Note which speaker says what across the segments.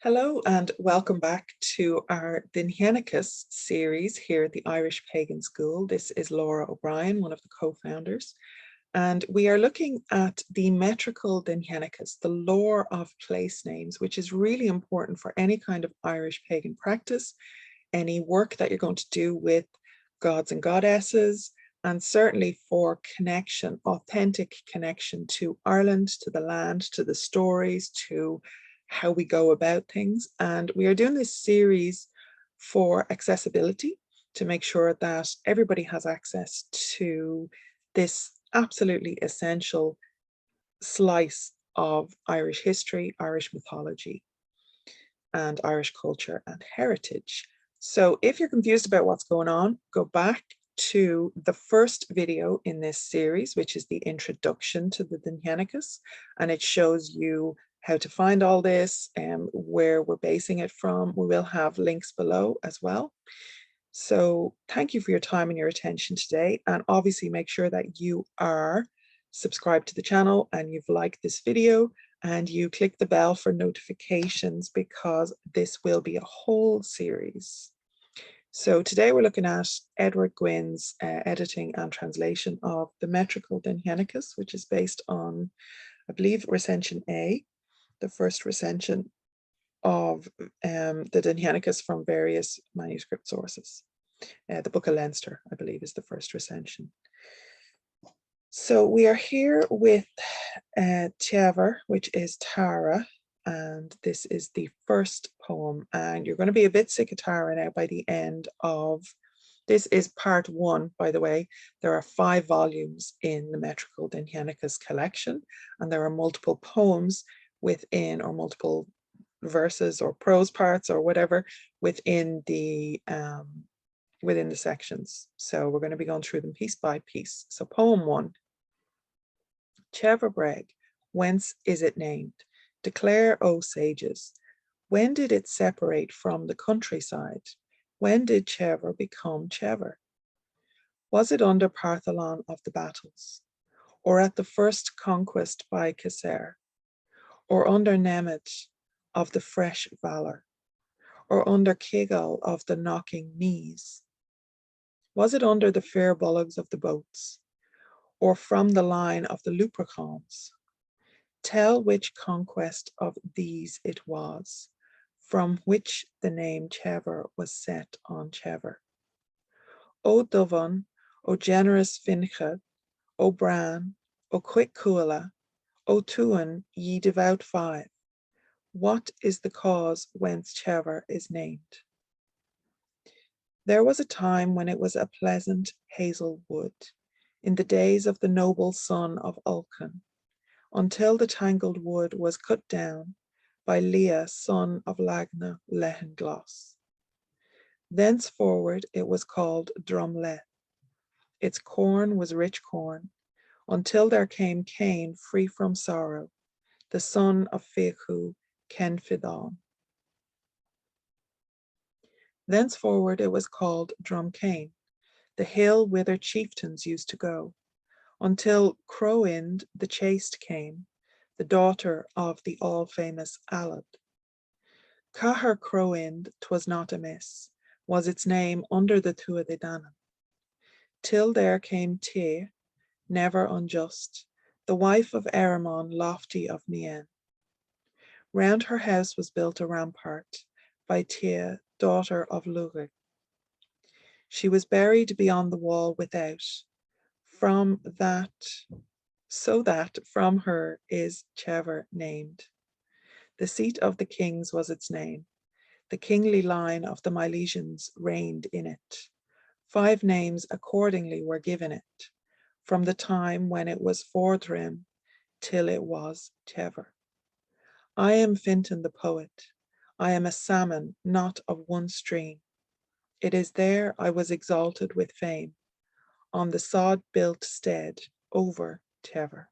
Speaker 1: Hello and welcome back to our Dinnshenchas series here at the Irish Pagan School. This is Laura O'Brien, one of the co-founders, and we are looking at the metrical Dinnshenchas, the lore of place names, which is really important for any kind of Irish pagan practice, any work that you're going to do with gods and goddesses, and certainly for connection, authentic connection to Ireland, to the land, to the stories, to how we go about things. And we are doing this series for accessibility to make sure that everybody has access to this absolutely essential slice of Irish history, Irish mythology, and Irish culture and heritage. So if you're confused about what's going on, go back to the first video in this series, which is the introduction to the Dinnshenchas, and it shows you how to find all this and where we're basing it from. We will have links below as well. So thank you for your time and your attention today. And obviously make sure that you are subscribed to the channel and you've liked this video and you click the bell for notifications, because this will be a whole series. So today we're looking at Edward Gwyn's editing and translation of the metrical Dinnshenchas, which is based on, I believe, recension A, the first recension of the Dinnshenchas from various manuscript sources. The Book of Leinster, I believe, is the first recension. So we are here with Teamhair, which is Tara, and this is the first poem. And you're going to be a bit sick of Tara now by the end of, this is part 1, by the way. There are 5 volumes in the metrical Dinnshenchas collection, and there are multiple poems within, or multiple verses or prose parts or whatever within the sections. So we're going to be going through them piece by piece. So poem 1. Teamhair Breg, whence is it named? Declare, O sages, when did it separate from the countryside? When did Teamhair become Teamhair? Was it under Partholon of the battles, or at the first conquest by Caesar, or under Nemet of the fresh valour, or under Kigal of the knocking knees? Was it under the fair bullocks of the boats, or from the line of the lupercans? Tell which conquest of these it was, from which the name Teamhair was set on Teamhair. O Dovan, O generous Fincha, O Bran, O quick Cuala, O Tuan, ye devout 5, what is the cause whence Teamhair is named? There was a time when it was a pleasant hazel wood, in the days of the noble son of Ulcan, until the tangled wood was cut down by Leah, son of Lagna Lehengloss. Thenceforward it was called Drumleth. Its corn was rich corn, until there came Cain free from sorrow, the son of Fechu Kenfidon. Thenceforward it was called Drumcain, the hill whither chieftains used to go, until Crowind the chaste came, the daughter of the all-famous Allard. Cahar Crowind 'twas not amiss, was its name under the Tua de Danann, till there came Te, never unjust, the wife of Eramon lofty of Mien. Round her house was built a rampart by Te, daughter of Lurig. She was buried beyond the wall without, so that from her is Teamhair named. The seat of the kings was its name. The kingly line of the Milesians reigned in it. 5 names accordingly were given it, from the time when it was Fordrim till it was Teamhair. I am Fintan the poet. I am a salmon, not of one stream. It is there I was exalted with fame, on the sod-built stead over Teamhair.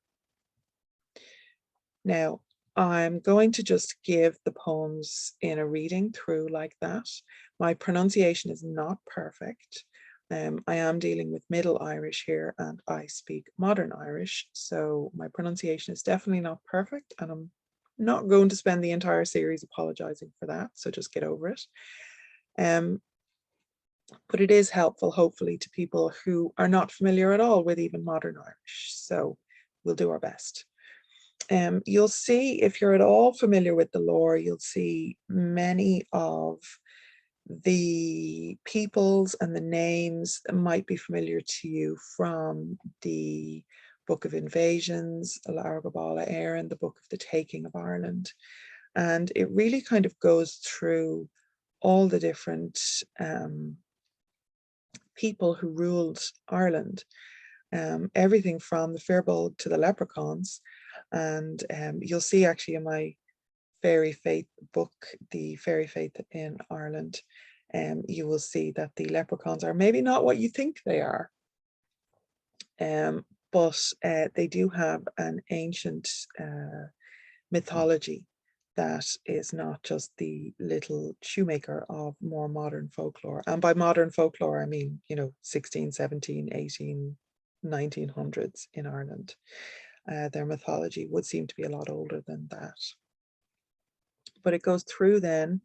Speaker 1: Now, I'm going to just give the poems in a reading through like that. My pronunciation is not perfect. I am dealing with Middle Irish here and I speak Modern Irish, so my pronunciation is definitely not perfect and I'm Not going to spend the entire series apologizing for that, so just get over it. But it is helpful, hopefully, to people who are not familiar at all with even modern Irish. So we'll do our best. You'll see, if you're at all familiar with the lore, you'll see many of the peoples and the names might be familiar to you from the Book of Invasions, Allard, Aaron, the Book of the Taking of Ireland. And it really kind of goes through all the different people who ruled Ireland, everything from the Firbolg to the leprechauns. And you'll see actually in my Fairy Faith book, the Fairy Faith in Ireland, you will see that the leprechauns are maybe not what you think they are, but they do have an ancient mythology that is not just the little shoemaker of more modern folklore. And by modern folklore, I mean, 16, 17, 18, 1900s in Ireland. Their mythology would seem to be a lot older than that. But it goes through then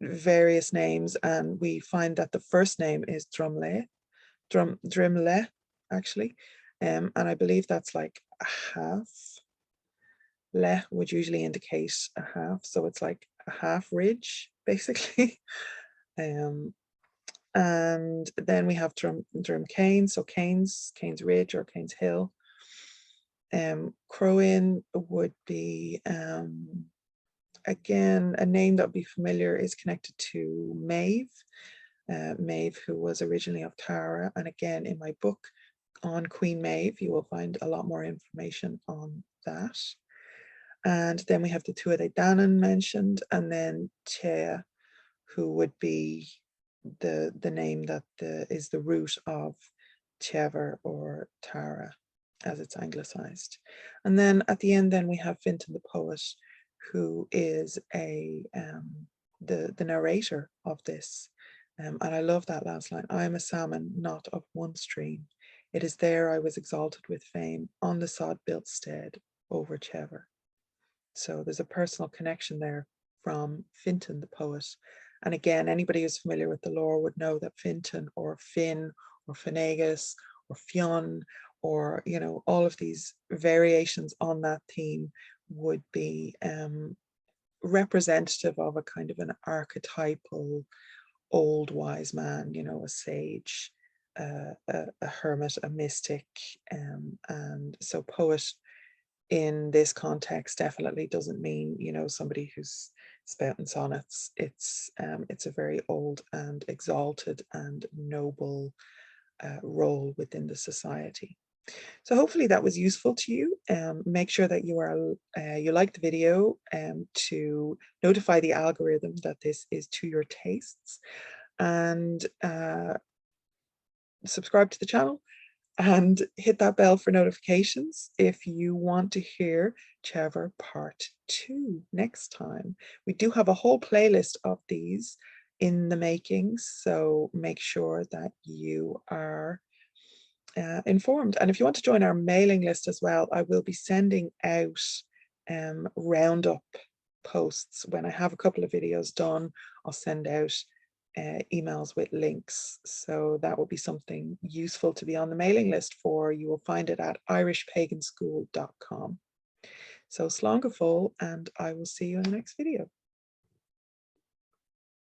Speaker 1: various names, and we find that the first name is Drimle, actually. And I believe that's like a half. Le would usually indicate a half, so it's like a half ridge, basically. And then we have Drumcain, so Cain's Ridge or Cain's Hill. Crowin would be, again, a name that would be familiar, is connected to Maeve. Maeve, who was originally of Tara. And again, in my book on Queen Maeve, you will find a lot more information on that. And then we have the Tuatha Danann mentioned, and then Tea, who would be the name that is the root of Tever or Tara, as it's anglicized. And then at the end, then we have Fintan the poet, who is the narrator of this. And I love that last line: I am a salmon, not of one stream. It is there I was exalted with fame, on the sod-built stead over Tever. So there's a personal connection there from Fintan the poet. And again, anybody who's familiar with the lore would know that Fintan or Finn or Finnegas or Fionn, or all of these variations on that theme would be representative of a kind of an archetypal old wise man, a sage, a hermit, a mystic. And so poet in this context definitely doesn't mean somebody who's spouting sonnets. It's a very old and exalted and noble role within the society. So hopefully that was useful to you. Make sure that you like the video to notify the algorithm that this is to your tastes, and subscribe to the channel and hit that bell for notifications if you want to hear Tever Part 2 next time. We do have a whole playlist of these in the making, so make sure that you are informed. And if you want to join our mailing list as well, I will be sending out roundup posts. When I have a couple of videos done, I'll send out emails with links. So that will be something useful to be on the mailing list for. You will find it at irishpaganschool.com. So slán go fóill, and I will see you in the next video.